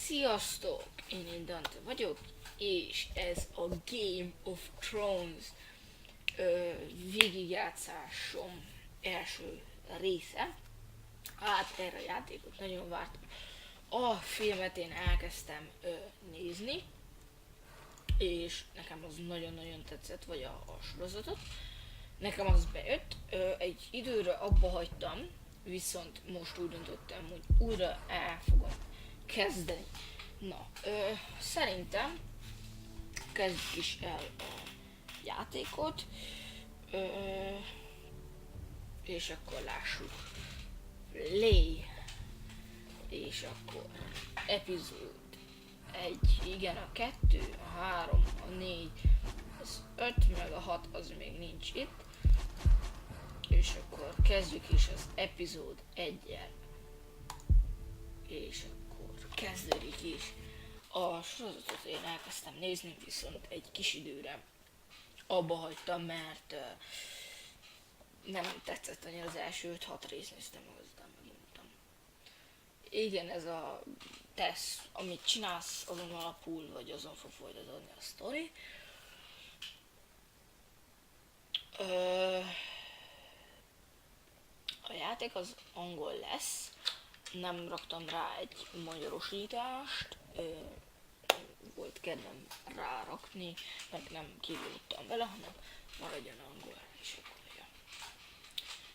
Sziasztok! Én Dante vagyok, és ez a Game of Thrones végigjátszásom első része. Hát erre a játékot nagyon vártam. A filmet én elkezdtem nézni, és nekem az nagyon-nagyon tetszett, vagy a sorozatot. Nekem az bejött, egy időre abba hagytam, viszont most úgy döntöttem, hogy újra el fogom kezdeni. Na, szerintem kezdjük is el a játékot, és akkor lássuk. Play, és akkor epizód 1, igen, a 2, a 3, a 4, az 5, meg a 6 az még nincs itt. És akkor kezdjük is az epizód 1-jel. És akkor kezdődik is. A sorozatot én elkezdtem nézni, viszont egy kis időre abba hagytam, mert nem tetszett annyira az első 5-6 részt néztem, aztán meguntam. Igen, ez a tesz, amit csinálsz, azon alapul, vagy azon fog folytatódni a sztori. A játék az angol lesz, nem raktam rá egy magyarosítást, volt kedvem rárakni, meg nem kívültem vele, hanem maradjon angol,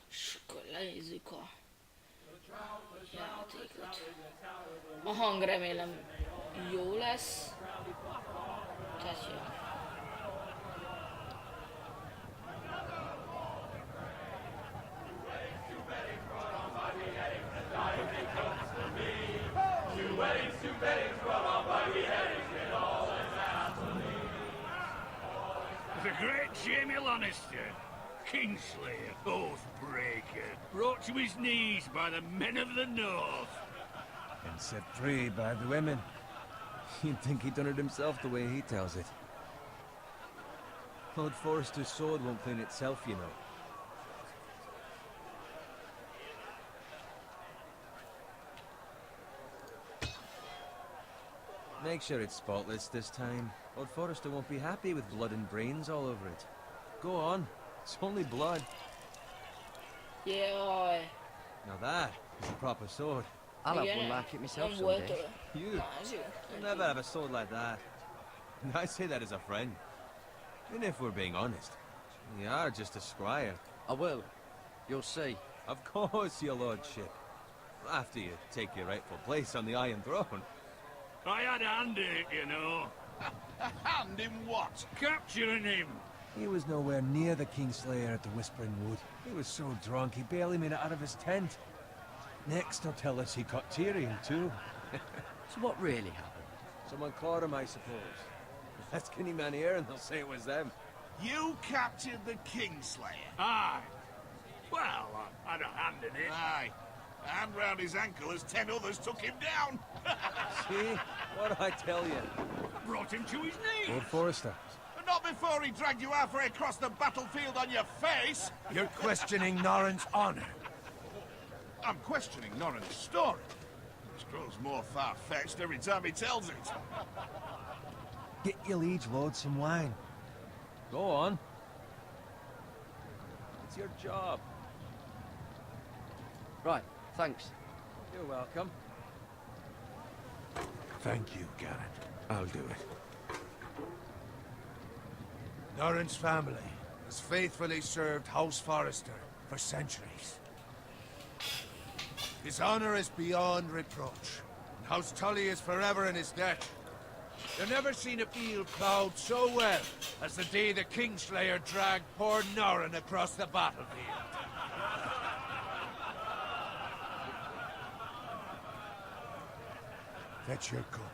és akkor lenézzük a játékot. A hang remélem jó lesz, tehát jó. The great Jamie Lannister, Kingslayer, Oathbreaker, brought to his knees by the men of the North. And set free by the women. You'd think he'd done it himself the way he tells it. Lord Forrester's sword won't clean itself, you know. Make sure it's spotless this time. Lord Forrester won't be happy with blood and brains all over it. Go on. It's only blood. Yeah. Now that is a proper sword. I'll have one like it myself someday. You? You'll never have a sword like that. And I say that as a friend. And if we're being honest, you are just a squire. I will. You'll see. Of course, your lordship. After you take your rightful place on the Iron Throne. I had a hand in it, you know. A hand in what? Capturing him. He was nowhere near the Kingslayer at the Whispering Wood. He was so drunk he barely made it out of his tent. Next he'll tell us he caught Tyrion too. So what really happened? Someone caught him, I suppose. Ask any man here and they'll say it was them. You captured the Kingslayer? Aye. Well, I had a hand in it. Aye. A hand round his ankle as 10 others took him down. See? What'd I tell you? I brought him to his knees. Lord Forrester. But not before he dragged you halfway across the battlefield on your face. You're questioning Norrin's honor. I'm questioning Norrin's story. It grows more far-fetched every time he tells it. Get your liege lord some wine. Go on. It's your job. Right, thanks. You're welcome. Thank you, Garrett. I'll do it. Norrin's family has faithfully served House Forrester for centuries. His honor is beyond reproach, and House Tully is forever in his debt. You've never seen a field plowed so well as the day the Kingslayer dragged poor Norrin across the battlefield. Fetch your cup.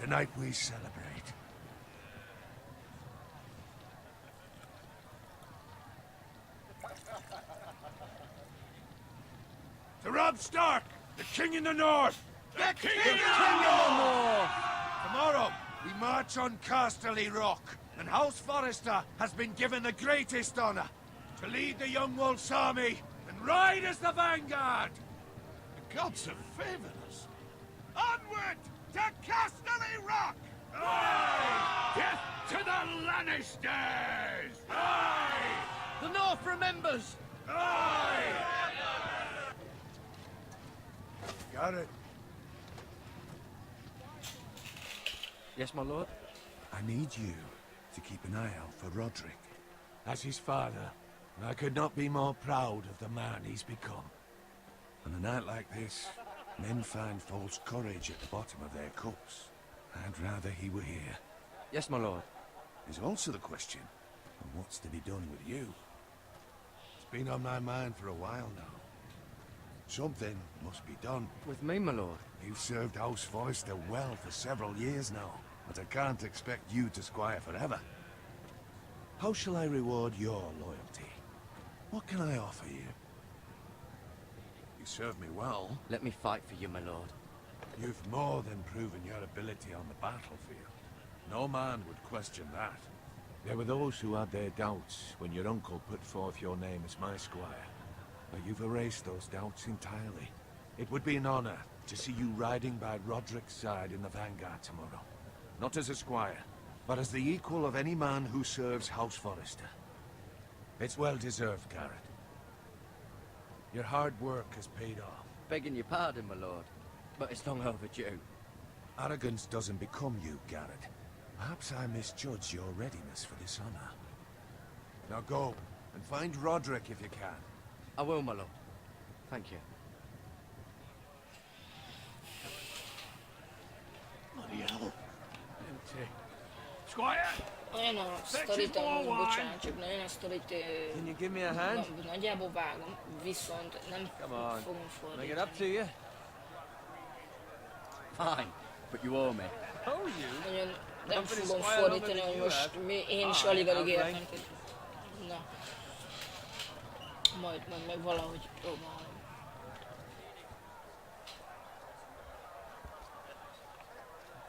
Tonight we celebrate. To Robb Stark, the King in the North! The King in the North! Tomorrow, we march on Casterly Rock, and House Forrester has been given the greatest honor to lead the Young Wolf's army and ride as the vanguard! The gods have favored us. Onward! To Casterly Rock! Aye! Death to the Lannisters! Aye! The North remembers! Aye! Garrett, Yes, my lord? I need you to keep an eye out for Roderick. As his father, I could not be more proud of the man he's become. On a night like this, men find false courage at the bottom of their cups. I'd rather he were here. Yes, my lord. There's also the question of what's to be done with you. It's been on my mind for a while now. Something must be done. With me, my lord? You've served House Forrester well for several years now, but I can't expect you to squire forever. How shall I reward your loyalty? What can I offer you? You serve me well. Let me fight for you, my lord. You've more than proven your ability on the battlefield. No man would question that. There were those who had their doubts when your uncle put forth your name as my squire. But you've erased those doubts entirely. It would be an honor to see you riding by Roderick's side in the vanguard tomorrow. Not as a squire, but as the equal of any man who serves House Forrester. It's well deserved, Garrett. Your hard work has paid off. Begging your pardon, my lord, but it's long overdue. Arrogance doesn't become you, Garrett. Perhaps I misjudge your readiness for this honor. Now go, and find Roderick if you can. I will, my lord. Thank you. Bloody hell. Empty. Squire! Olyan a sztorit, bocsánat, csak nagyon a sztorit Can you give me a hand? nagyjából vágom, viszont nem Come on. fogom Make it fordítani. up to you. Fine, but you owe me. Oh, you? Nagyon nem Company fogom squire fordítani, longer hogy than most you én is have. alig-alig Alright, értem. Na. Majd meg valahogy próbálom.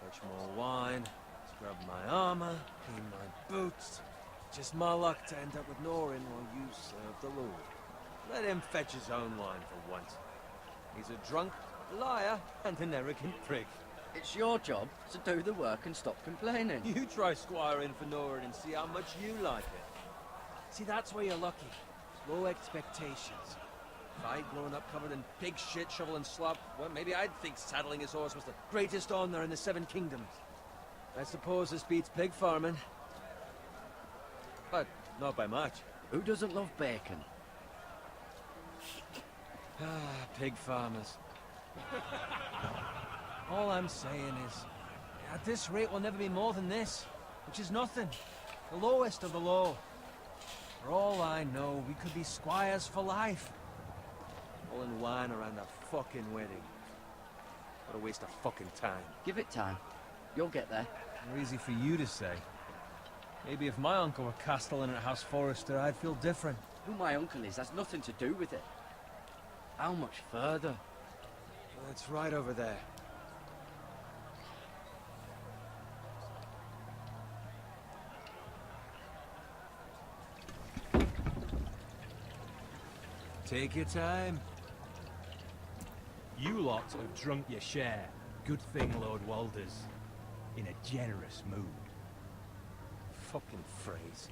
Fetch more wine, scrub my armor, clean my boots. Just my luck to end up with Norin while you serve the Lord. Let him fetch his own wine for once. He's a drunk, liar, and an arrogant prick. It's your job to do the work and stop complaining. You try squiring for Norin and see how much you like it. See, that's where you're lucky. Low expectations. If I'd grown up covered in pig shit, shovel and slop, well, maybe I'd think saddling his horse was the greatest honor in the Seven Kingdoms. I suppose this beats pig farming. But not by much. Who doesn't love bacon? Ah, pig farmers. All I'm saying is, at this rate we'll never be more than this, which is nothing. The lowest of the low. For all I know, we could be squires for life. Pulling wine around a fucking wedding. What a waste of fucking time. Give it time. You'll get there. More easy for you to say. Maybe if my uncle were castellan at House Forrester, I'd feel different. Who my uncle is has nothing to do with it. How much further? It's right over there. Take your time. You lot have drunk your share. Good thing Lord Walder's in a generous mood. Fucking phrase.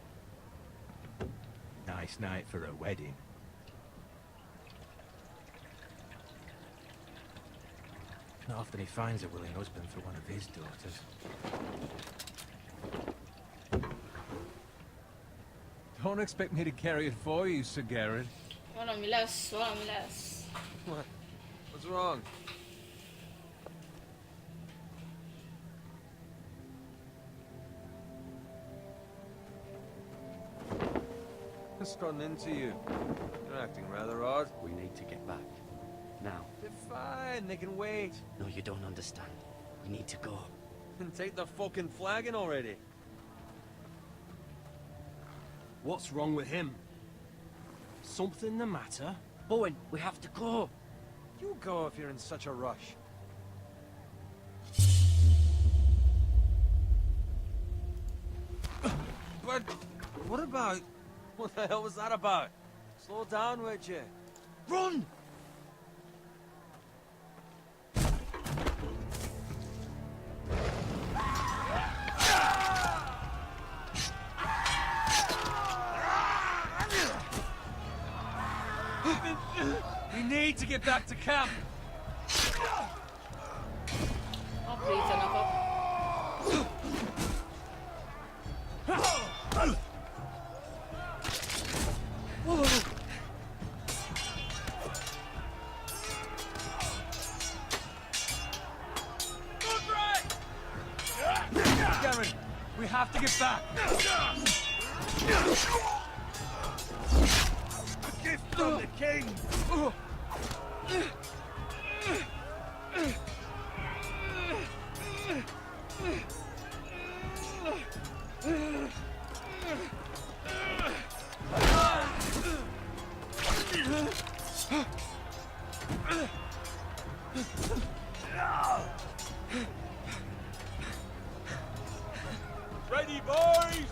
Nice night for a wedding. Not often he finds a willing husband for one of his daughters. Don't expect me to carry it for you, Sir Garrett. Valami lesz, valami lesz. What? What's wrong? What's gotten into you? You're acting rather odd. We need to get back. Now. They're fine, they can wait. No, you don't understand. We need to go. And take the fucking flagon already. What's wrong with him? Something the matter? Bowen, we have to go. You go if you're in such a rush. But what about... What the hell was that about? Slow down, would you? Run! get back to camp. Aprítanak a... Garen, we have to get back. A gift from the king. Ready, boys?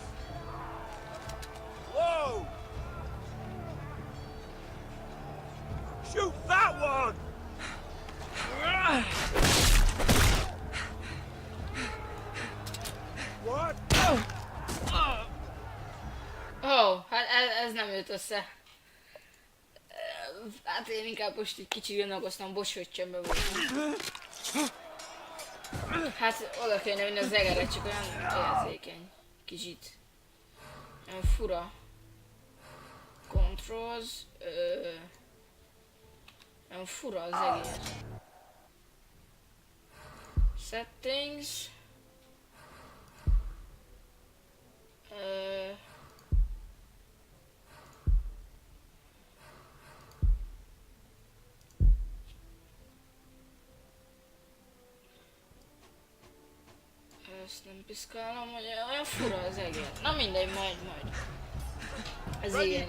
Whoa! Shoot that one! What? Oh, hát ez nem jött össze. Hát én inkább most egy kicsit jönagoztam, bocs, hogy csömbbe voltam. Hát oda kéne vinni az egeret, csak olyan érzékeny. Kicsit. Olyan fura. Controls. Olyan fura az egész. Settings. Ezt nem piszkálom, hogy olyan fura az egész. Na mindegy, majd. Ez ilyen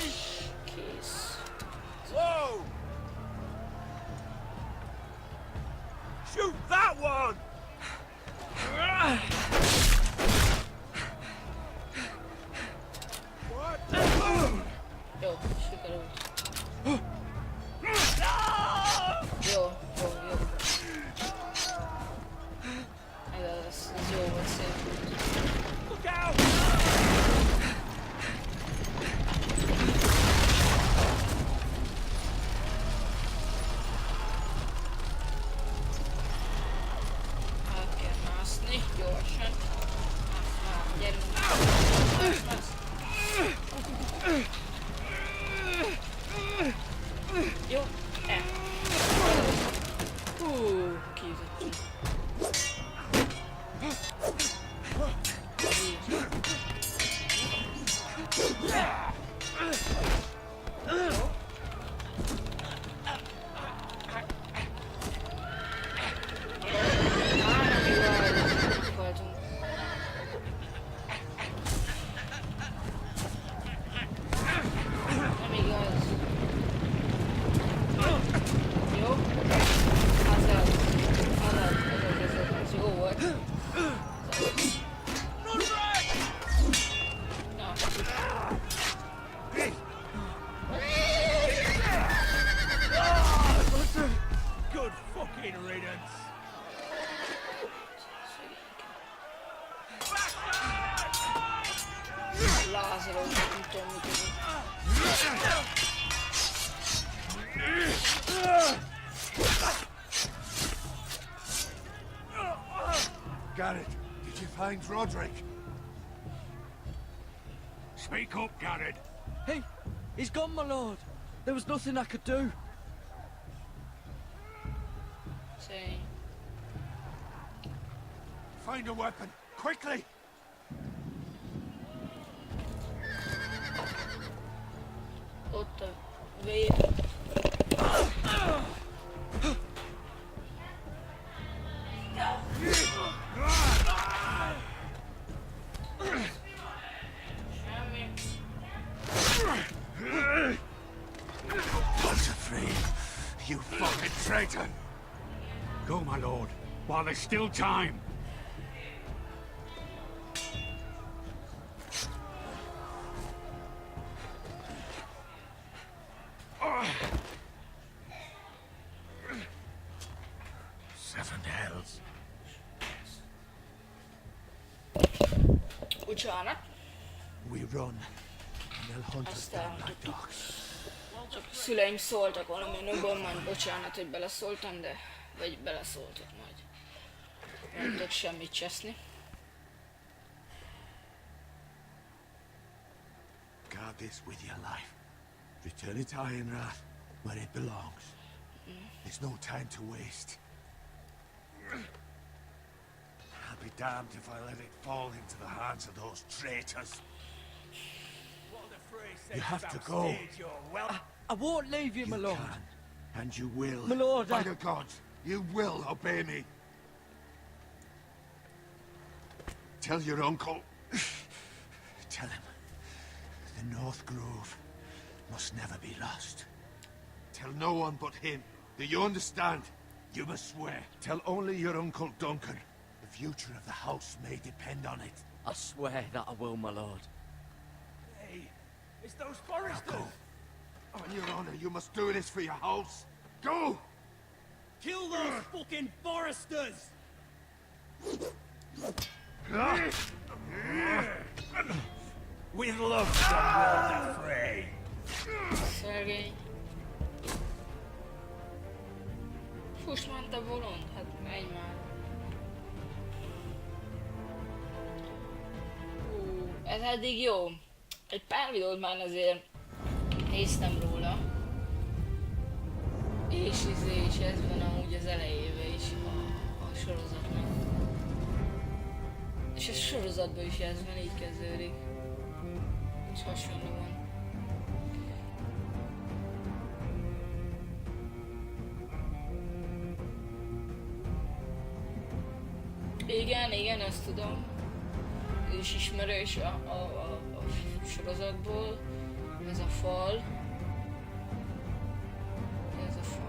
is. Kész. Whoa! Shoot that one! What? Jó, sikerült. Jó. Ez jó volt, szép volt. Look out! Át kell mászni, gyorsan. Gyerünk. Jó, kiütöttünk. Good fucking riddance. Lázeró, nem tudom működni. Garrett, did you find Roderick? Speak up, Garrett. Hey, he's gone, my lord. There was nothing I could do. Say. Find a weapon, quickly! Ott a vér. Semmi. Free, you fucking traitor! Go, my lord, while there's still time. Seven hells. Bocsánat. We run, and they'll hunt us Azt down like elmondtuk. dogs. Csak a szüleim szóltak valami nőből, majd bocsánat, hogy beleszóltam, de... Vagy beleszóltak majd. Nem tudok semmit cseszni. Guard this with your life. Return it to Ironrath, where it belongs. There's no time to waste. I'll be damned if I let it fall into the hands of those traitors. You have to go. I won't leave you, my lord. Can, and you will. My lord, By the gods, you will obey me. Tell your uncle. Tell him. The North Grove must never be lost. Tell no one but him. Do you understand? You must swear. Tell only your Uncle Duncan. The future of the house may depend on it. I swear that I will, my lord. Hey, it's those Now foresters! go. On your honor, you must do this for your house. Go! Kill those fucking foresters! With love, son, Lord Frey. Szergény. Fuss már, te bolond, hát menj már. Ez eddig jó. Egy pár videót már azért néztem róla. És ez van amúgy az elejébe is a sorozatnak. És a sorozatban is ez van, így kezdődik. És hasonló van. Igen, ezt tudom. Ez is ismerős a sorozatból. Ez a fal. Ez a fal.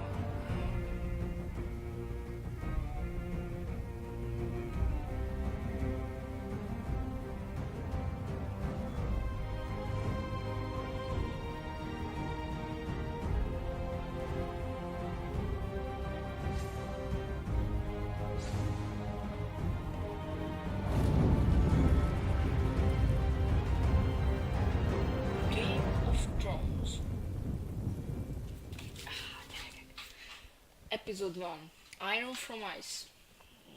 Episode 1. Iron from Ice.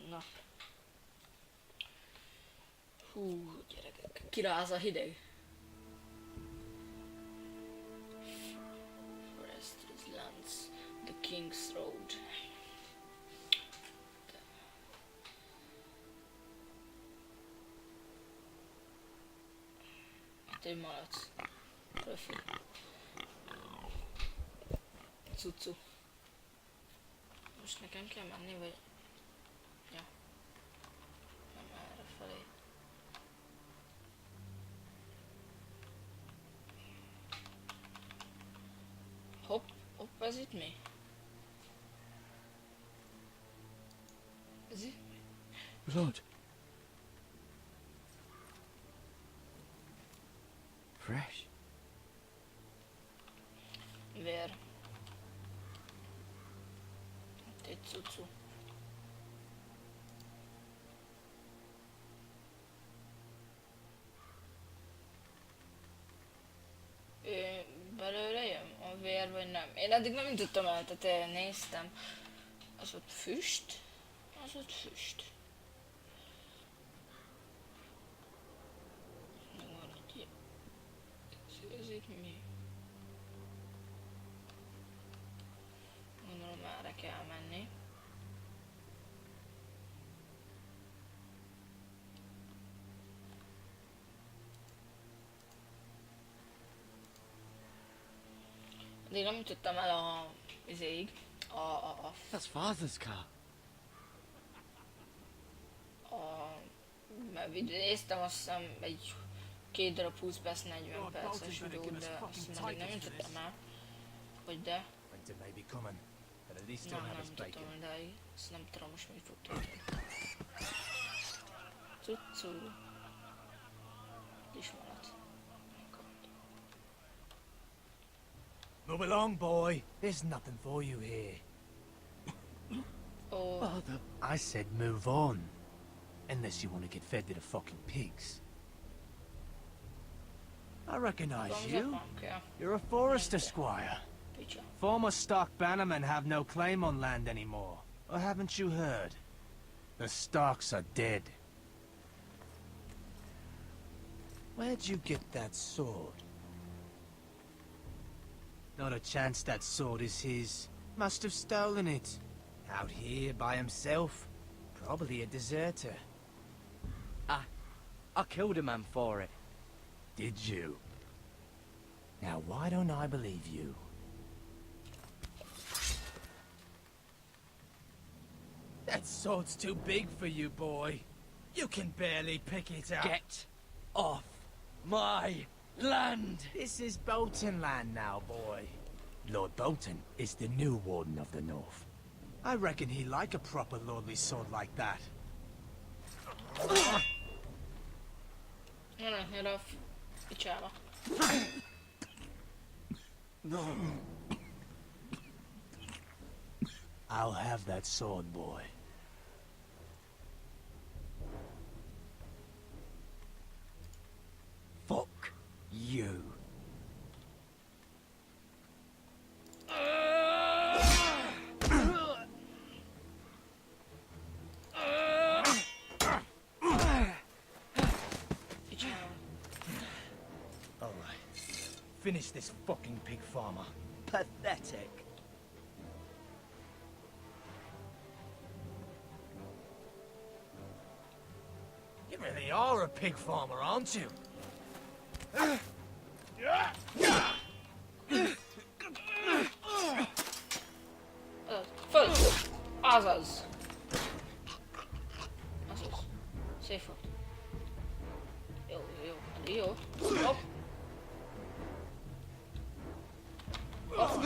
Na. Hú, gyerekek. Kiráz a hideg. Forest lands. The King's Road. Itt egy malac. Profi. Cucu. Most nekem kell menni, vagy... Ja. Nem erre felé. Hopp, ez itt mi? Ez itt mi? Lord. Fresh. Vér. Egy cucu. Belőle jön a vér, vagy nem? Én eddig nem jutottam el, tehát néztem. Az ott füst? Az ott füst. Van egy... Ez itt mi? Gondolom erre kell menni. De én nem jutottam el a izéig. That's father's car. Mert néztem, azt hiszem egy 2 darab 20 perc, 40 perces videót, de azt még nem jutottam el. Vagy de? Winter may be coming, but at least he'll Nem, have nem his jutottam bacon. el, de ezt nem tudom most mi fog történni. Cucu. Kis malac. Move along, boy. There's nothing for you here. Ó, Father. I said move on. Unless you want to get fed to the fucking pigs. I recognize Tudom, you. zsebem kell. You're a forester squire. Picsa. Former Stark bannermen have no claim on land anymore. Or haven't you heard? The Starks are dead. Where'd you get that sword? Not a chance that sword is his. Must have stolen it. Out here by himself. Probably a deserter. I killed a man for it. Did you? Now why don't I believe you? That sword's too big for you, boy. You can barely pick it up. Get off my land! This is Bolton land now, boy. Lord Bolton is the new Warden of the North. I reckon he like a proper lordly sword like that. Na, ne a picsába. I'll have that sword, boy. Fuck you. Picsába. Alright. Finish this fucking pig farmer. Pathetic. You really are a pig farmer, aren't you? Föl! Azaz! Azaz. Szép volt. Jó, jó, elég jó. Hopp. Hopp.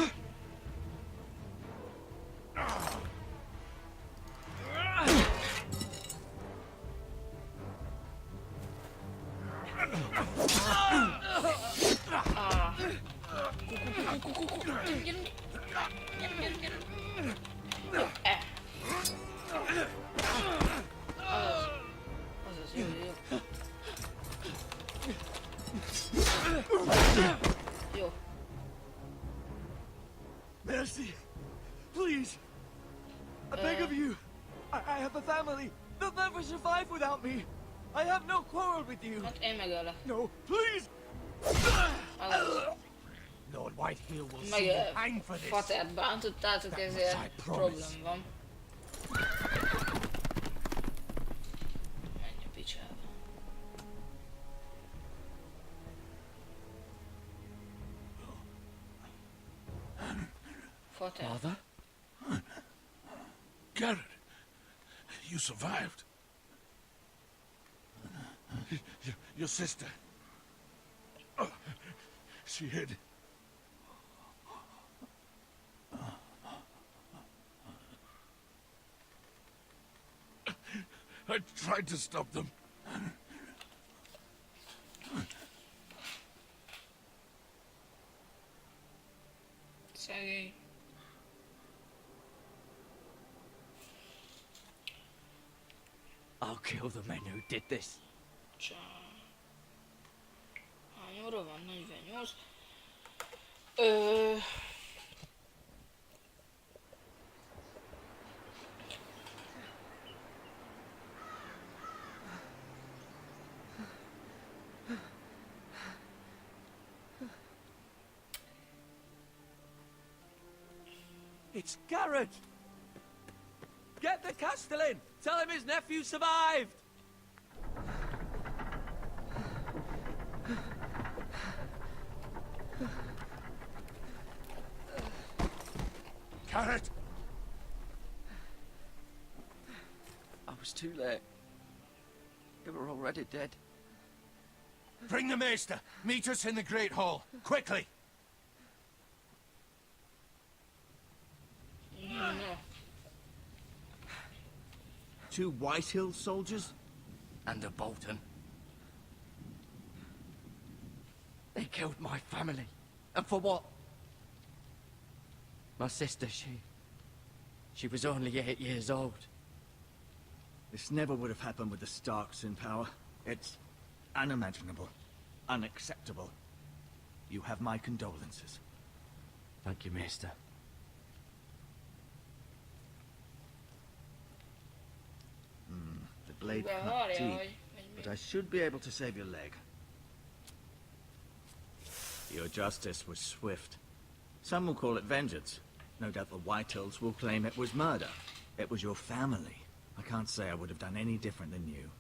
Azaz, jó, jó. Jó. Mercy. Please. I beg of you. I have a family. They'll never survive without me. I have no quarrel with you. Hát én megöllek. No, please. Azaz. Lord Whitehill will see Meg you hang for this. Fatert bántottátok, ezért problém van. Menj a picsába. Fatert. Father? Garrett, you survived. Your sister. Oh, she hid. I tried to stop them. Szegény. I'll kill the men who did this. Csá. Hány óra van? 48. Ö... It's Garrett! Get the Castellan! Tell him his nephew survived! Garrett! I was too late. They were already dead. Bring the maester. Meet us in the Great Hall. Quickly. No. 2 Whitehill soldiers? And a Bolton. They killed my family. And for what? My sister, she was only 8 years old. This never would have happened with the Starks in power. It's unimaginable. Unacceptable. You have my condolences. Thank you, Maester. The blade Mivel cut várja, deep, hogy but mi. I should be able to save your leg. Your justice was swift. Some will call it vengeance. No doubt the Whitehills will claim it was murder. It was your family. I can't say I would have done any different than you.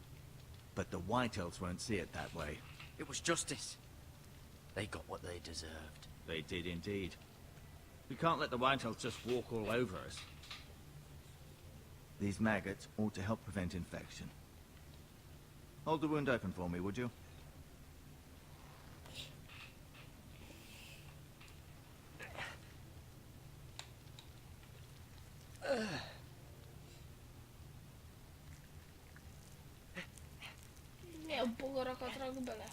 But the Whitehills won't see it that way. It was justice. They got what they deserved. They did indeed. We can't let the Whitehills just walk all over us. These maggots ought to help prevent infection. Hold the wound open for me, would you? Milyen bogarakat rak bele?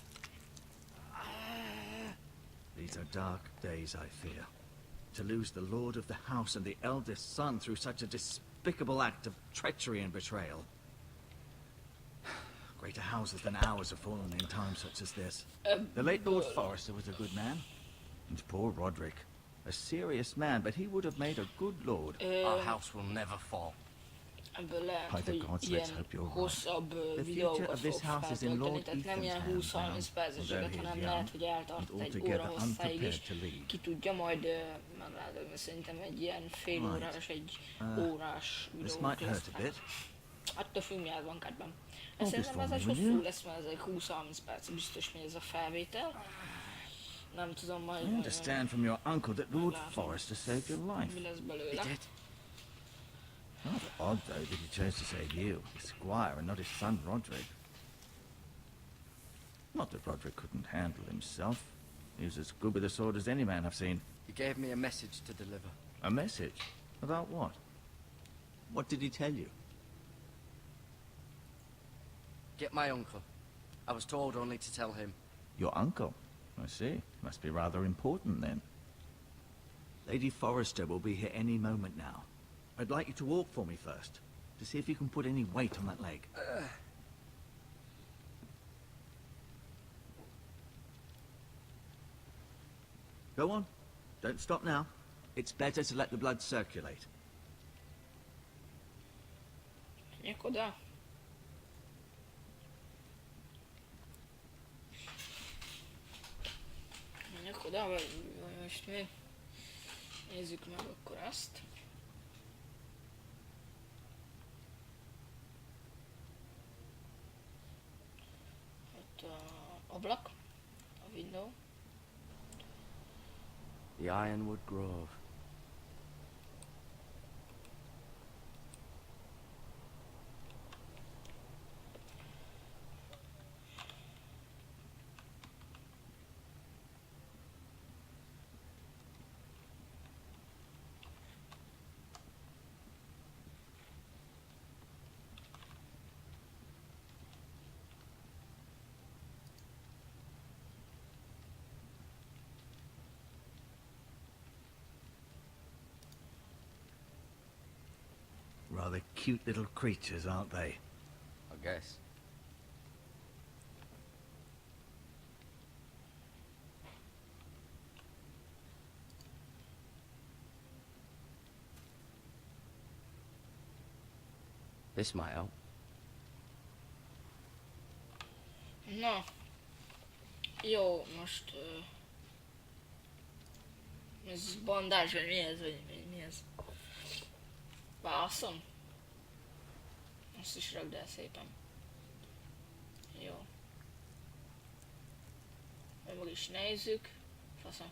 These are dark days, I fear. To lose the lord of the house and the eldest son through such a despicable act of treachery and betrayal. Greater houses than ours have fallen in times such as this. The late Lord Forrester was a good man. And poor Roderick. A serious man, but he would have made a good lord. Our house will never fall. Ebből lehet, By the hogy gods, let's ilyen hope you're right. hosszabb The future videókat of this fog house is in feltölteni, Lord tehát nem ilyen Ethan's hands 20-30 now, perceseket, although he hanem is lehet, young hogy eltart and egy altogether óra hosszáig is. unprepared to lead. Ki tudja, majd meglátom, szerintem egy ilyen fél Right. órás, egy órás This videók might hurt a lesznek. bit. Attól függ, mi van kedvem. Hold this Szerintem ez for egy me, will hosszú you? lesz, mert ez egy 20-30 perc, biztos megy ez a felvétel. Nem tudom, majd I understand from your uncle that Lord Meglátom. Forrester saved your life. mi lesz He belőle. did. Rather odd, though, that he chose to save you, the squire, and not his son Roderick. Not that Roderick couldn't handle himself. He was as good with a sword as any man I've seen. He gave me a message to deliver. A message? About what? What did he tell you? Get my uncle. I was told only to tell him. Your uncle? I see. Must be rather important, then. Lady Forrester will be here any moment now. I'd like you to walk for me first, to see if you can put any weight on that leg. Go on. Don't stop now. It's better to let the blood circulate. Menjek oda. Menjek oda, vagy most mi? Nézzük meg akkor azt. Ott a ablak, a window. The Ironwood Grove. Rather cute little creatures, aren't they? I guess. This might help. Na. Jó, most... ez bandázs, vagy mi ez, vagy mi ez? Vászom? Azt is rakd el szépen. Jó. Meg is nézzük. Faszom.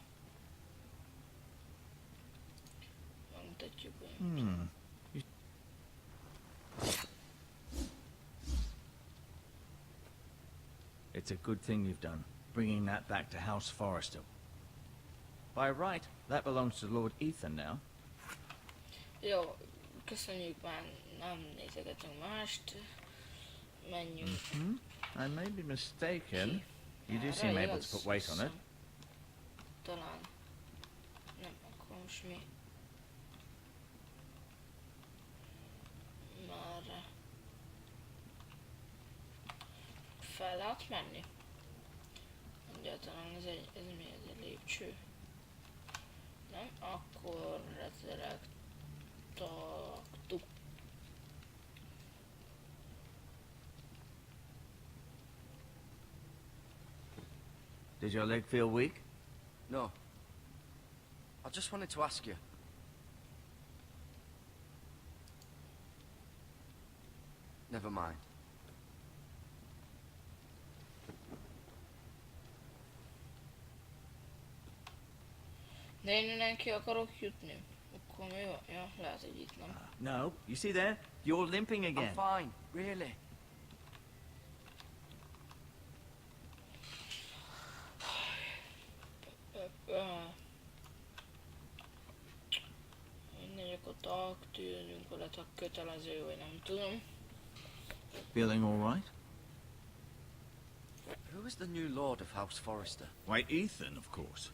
Megmutatjuk, hogy... It's a good thing you've done, bringing that back to House Forrester. By right, that belongs to Lord Ethan now. Jó, köszönjük, már nem nézegetünk mást. Menjünk. I may be mistaken. You do Erre seem able igaz, to put weight on it. Talán. Nem, akkor most mi? Már... fel lehet menni? Egyáltalán ez mi ez egy lépcső? Nem? Akkor resurrectalaktuk. Did your leg feel weak? No. I just wanted to ask you. Never mind. De én innen ki akarok jutni. Akkor mi van? Ja, lehet, hogy itt nem. No. You see there? You're limping again. I'm fine, really. Mindegy, akkor tűnünk, vagy a kötelező, vagy nem tudom. Feeling all right? Who is the new lord of House Forrester? Why, Ethan, of course.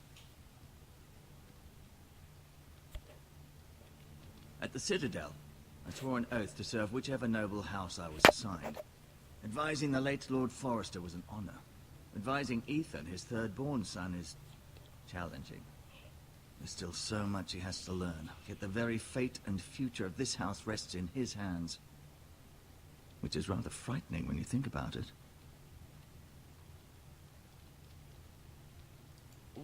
At the Citadel, I swore an oath to serve whichever noble house I was assigned. Advising the late Lord Forrester was an honor. Advising Ethan, his third-born son, is challenging. There's still so much he has to learn, yet the very fate and future of this house rests in his hands. Which is rather frightening when you think about it.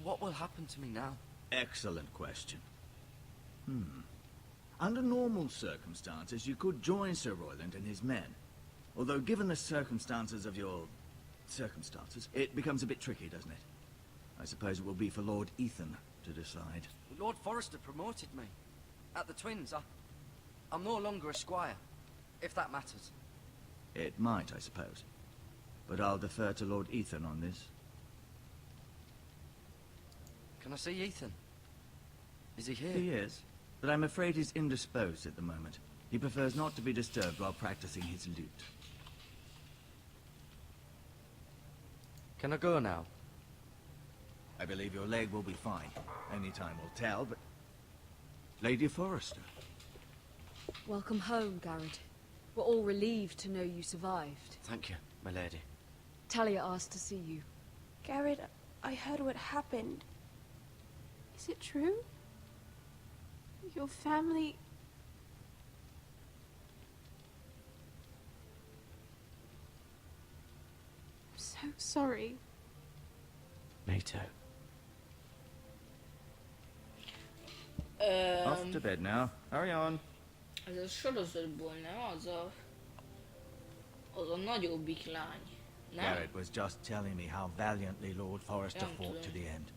What will happen to me now? Excellent question. Under normal circumstances, you could join Sir Royland and his men. Although, given the circumstances of your circumstances, it becomes a bit tricky, doesn't it? I suppose it will be for Lord Ethan to decide. Lord Forrester promoted me. At the Twins, I'm no longer a squire, if that matters. It might, I suppose. But I'll defer to Lord Ethan on this. Can I see Ethan? Is he here? He is, but I'm afraid he's indisposed at the moment. He prefers not to be disturbed while practicing his lute. Can I go now? I believe your leg will be fine. Only time will tell, but... Lady Forrester. Welcome home, Garrett. We're all relieved to know you survived. Thank you, my lady. Talia asked to see you. Garrett, I heard what happened. Is it true? Your family... I'm so sorry. Me too. Off to bed now. Hurry on. Ez a sorozatból, nem? Az a nagyobbik lány. Nem? Garrett was just telling me how valiantly Lord Forrester fought to the end.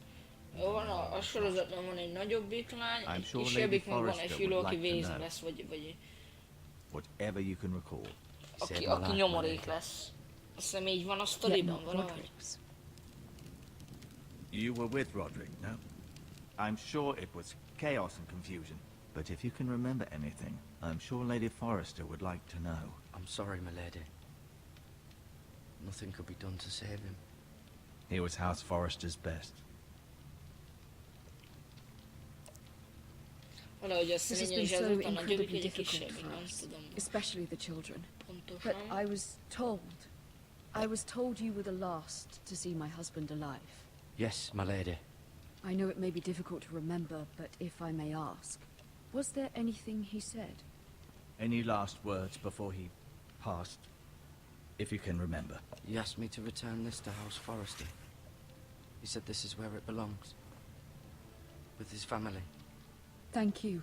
Jó, van a sorozatban van egy nagyobbik lány, I'm egy sure kisebbik, meg Lady van egy Forrester fülő, would aki like to vézem know. lesz, vagy Whatever you can recall. aki nyomorék lesz. Azt hiszem így van a sztoriban valahogy. You were with Roderick, no? I'm sure it was chaos and confusion. But if you can remember anything, I'm sure Lady Forrester would like to know. I'm sorry, my lady. Nothing could be done to save him. He was House Forrester's best. Valahogy azt This has mondja, been hogy so azok a nagyobbik, incredibly egy difficult kisebbik, for nem us, tudom especially the children. But pontosan. I was told you were the last to see my husband alive. Yes, my lady. I know it may be difficult to remember, but if I may ask, was there anything he said? Any last words before he passed? If you can remember. He asked me to return this to House Forrester. He said this is where it belongs. With his family. Thank you,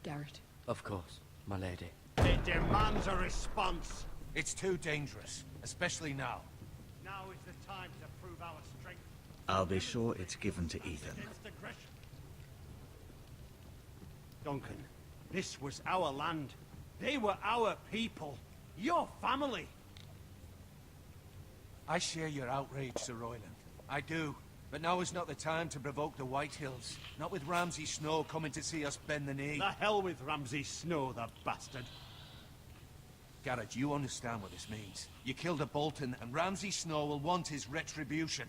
Garrett. Of course, my lady. It demands a response. It's too dangerous, especially now. Now is the time to prove our strength I'll be sure it's given to Ethan. against aggression. Duncan, this was our land. They were our people. Your family. I share your outrage, Sir Royland. I do. But now is not the time to provoke the Whitehills. Not with Ramsay Snow coming to see us bend the knee. The hell with Ramsay Snow, the bastard. Garrett, you understand what this means. You killed a Bolton, and Ramsay Snow will want his retribution.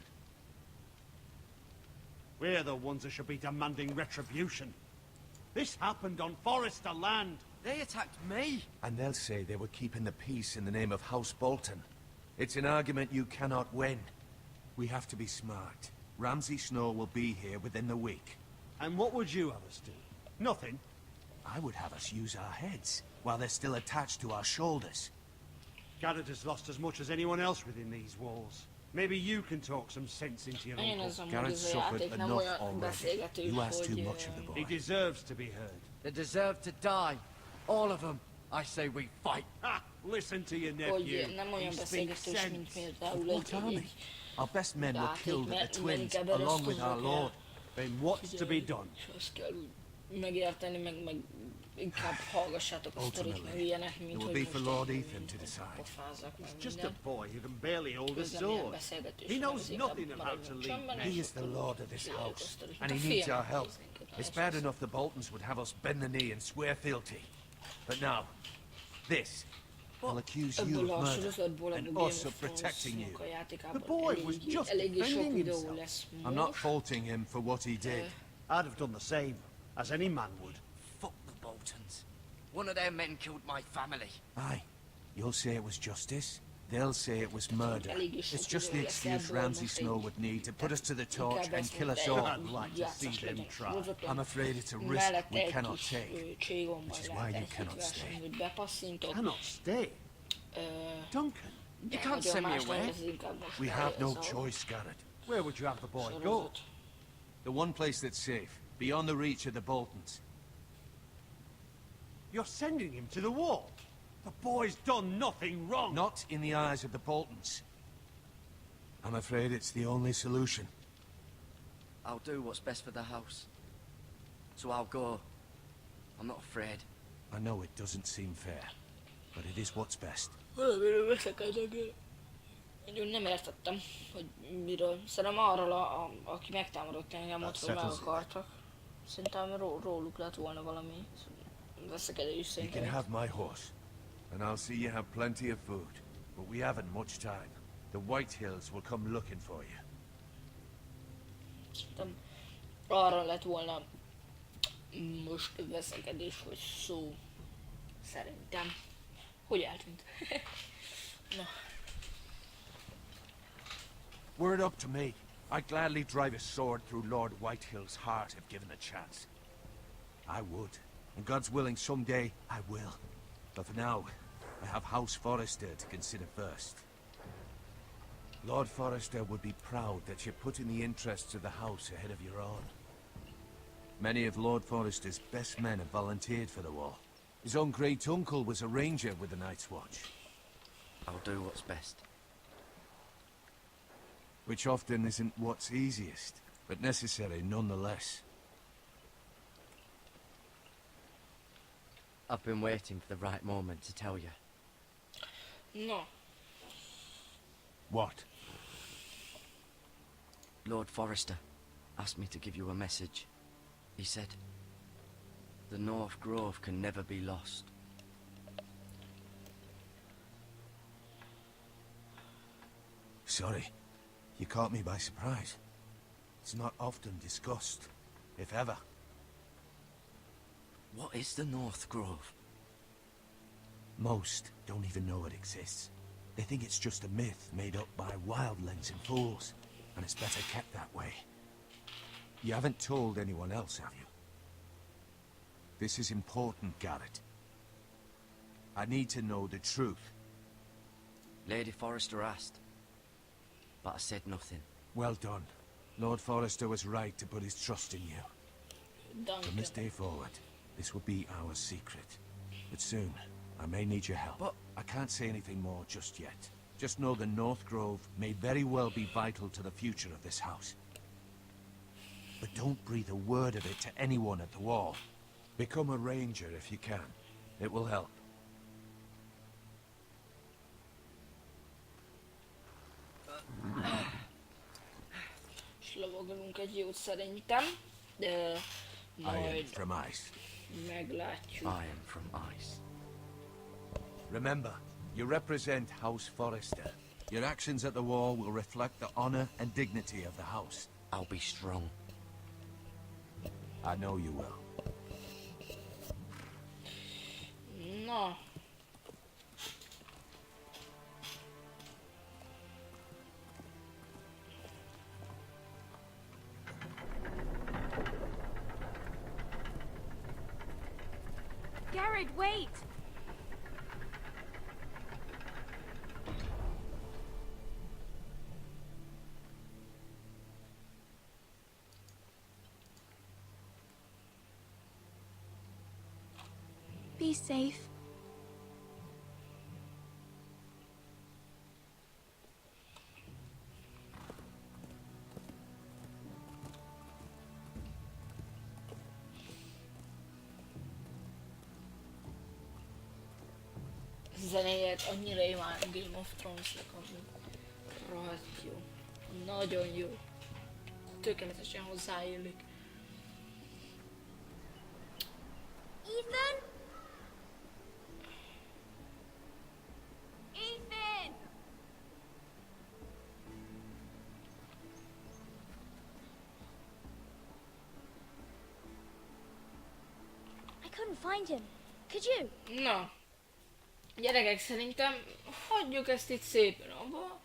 We're the ones that should be demanding retribution. This happened on Forrester land. They attacked me! And they'll say they were keeping the peace in the name of House Bolton. It's an argument you cannot win. We have to be smart. Ramsay Snow will be here within the week. And what would you have us do? Nothing. I would have us use our heads while they're still attached to our shoulders. Garrett has lost as much as anyone else within these walls. Maybe you can talk some sense into your Én uncle. az amúgy Garrett ez a suffered játék nem enough olyan already. beszélgetős, You ask too hogy... much of the He boy. deserves to be heard. They deserve to die. All of them. I say we fight. Ha! Listen to your hogy nephew. nem He olyan speaks beszélgetős, mint sense. például What egy army? Our best men were játék, killed at mert the Twins, inkább along with our lord. Then what's to be done? És azt kell úgy megérteni, meg inkább hallgassátok a sztorit, meg ilyenek, It mint will hogy be for most Lord Ethan to decide. pofázzak meg Just a minden. boy who can barely hold a Közben ilyen sword. beszélgetős, He meg knows az inkább nothing about maradjunk to lead csöndben, men. és He is the akkor lord of this figyeljuk a house, sztorit, and mint he a needs our filmet help. néznénk, hogy It's ez bad az. enough the Boltons would have us bend the knee and swear fealty. But now, this, I'll accuse you Ebből of a murder, sorozatból, and ebből us of protecting you. a játékában The boy was just eléggé sok defending videó himself. lesz I'm not most. faulting him for what he did. I'd have done the same, as any man would. Fuck the Boltons. One of their men killed my family. Aye, you'll say it was justice. They'll say it was murder. It's just the excuse Ramsay Snow would need to put us to the torch and kill us all. I'd like to see them try. I'm afraid it's a risk we cannot take, which is why you cannot stay. Cannot stay. Duncan, You can't send me away. We have no choice, Garrett. where would you have the boy go? The one place that's safe, beyond the reach of the Boltons. You're sending him to the wall. The boy's done nothing wrong. Not in the eyes of the Boltons. I'm afraid it's the only solution. I'll do what's best for the house. So I'll go. I'm not afraid. I know it doesn't seem fair, but it is what's best. Valamiről veszekedek. Én nem értettem, hogy miről. Szerintem arról, aki megtámadott engem, ott, hogy meg akartak. Szerintem róluk lett volna valami veszekedés You szerintem. can have my horse, and I'll see you have plenty of food. But we haven't much time. The White Hills will come looking for you. Szerintem arra lett volna most veszekedés, hogy szó. Szerintem. Hogy eltűnt? Na. Were it up to me, I'd gladly drive a sword through Lord Whitehill's heart if given a chance. I would, and God's willing someday I will. But for now, I have House Forrester to consider first. Lord Forrester would be proud that you're putting the interests of the house ahead of your own. Many of Lord Forrester's best men have volunteered for the war. His own great uncle was a ranger with the Night's Watch. I'll do what's best. Which often isn't what's easiest, but necessary nonetheless. I've been waiting for the right moment to tell you. No. What? Lord Forrester asked me to give you a message. He said, the North Grove can never be lost. Sorry. You caught me by surprise. It's not often discussed, if ever. What is the North Grove? Most don't even know it exists. They think it's just a myth made up by wildlings and fools, and it's better kept that way. You haven't told anyone else, have you? This is important, Garrett. I need to know the truth. Lady Forrester asked, but I said nothing. Well done. Lord Forrester was right to put his trust in you. From this day forward, this will be our secret. But soon, I may need your help. But I can't say anything more just yet. Just know the North Grove may very well be vital to the future of this house. But don't breathe a word of it to anyone at the wall. Become a ranger if you can. It will help. És lovagolunk egy jót szerintem, de I am majd from ice. meglátjuk. I am from ice. Remember, you represent House Forrester. Your actions at the wall will reflect the honor and dignity of the house. I'll be strong. I know you will. Na. Jared, wait! Be safe. Zenéjét annyira imádom Game of Thrones-nak, amúgy rohadt jó. Nagyon jó. Tökéletesen hozzáillik. Ethan? Ethan! I couldn't find him. Could you? Na, gyerekek, szerintem hagyjuk ezt itt szépen abba,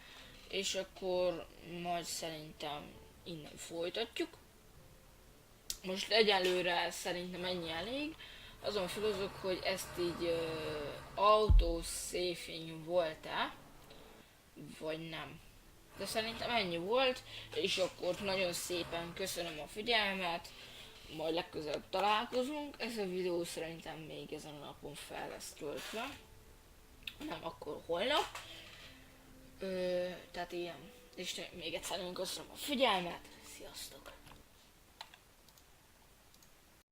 és akkor majd szerintem innen folytatjuk. Most egyelőre szerintem ennyi elég. Azon filozok, hogy ezt így autosaving volt-e, vagy nem. De szerintem ennyi volt, és akkor nagyon szépen köszönöm a figyelmet, majd legközelebb találkozunk. Ez a videó szerintem még ezen a napon fel lesz töltve, nem akkor holnap. Tehát ilyen. És még egyszer nagyon köszönöm a figyelmet, sziasztok!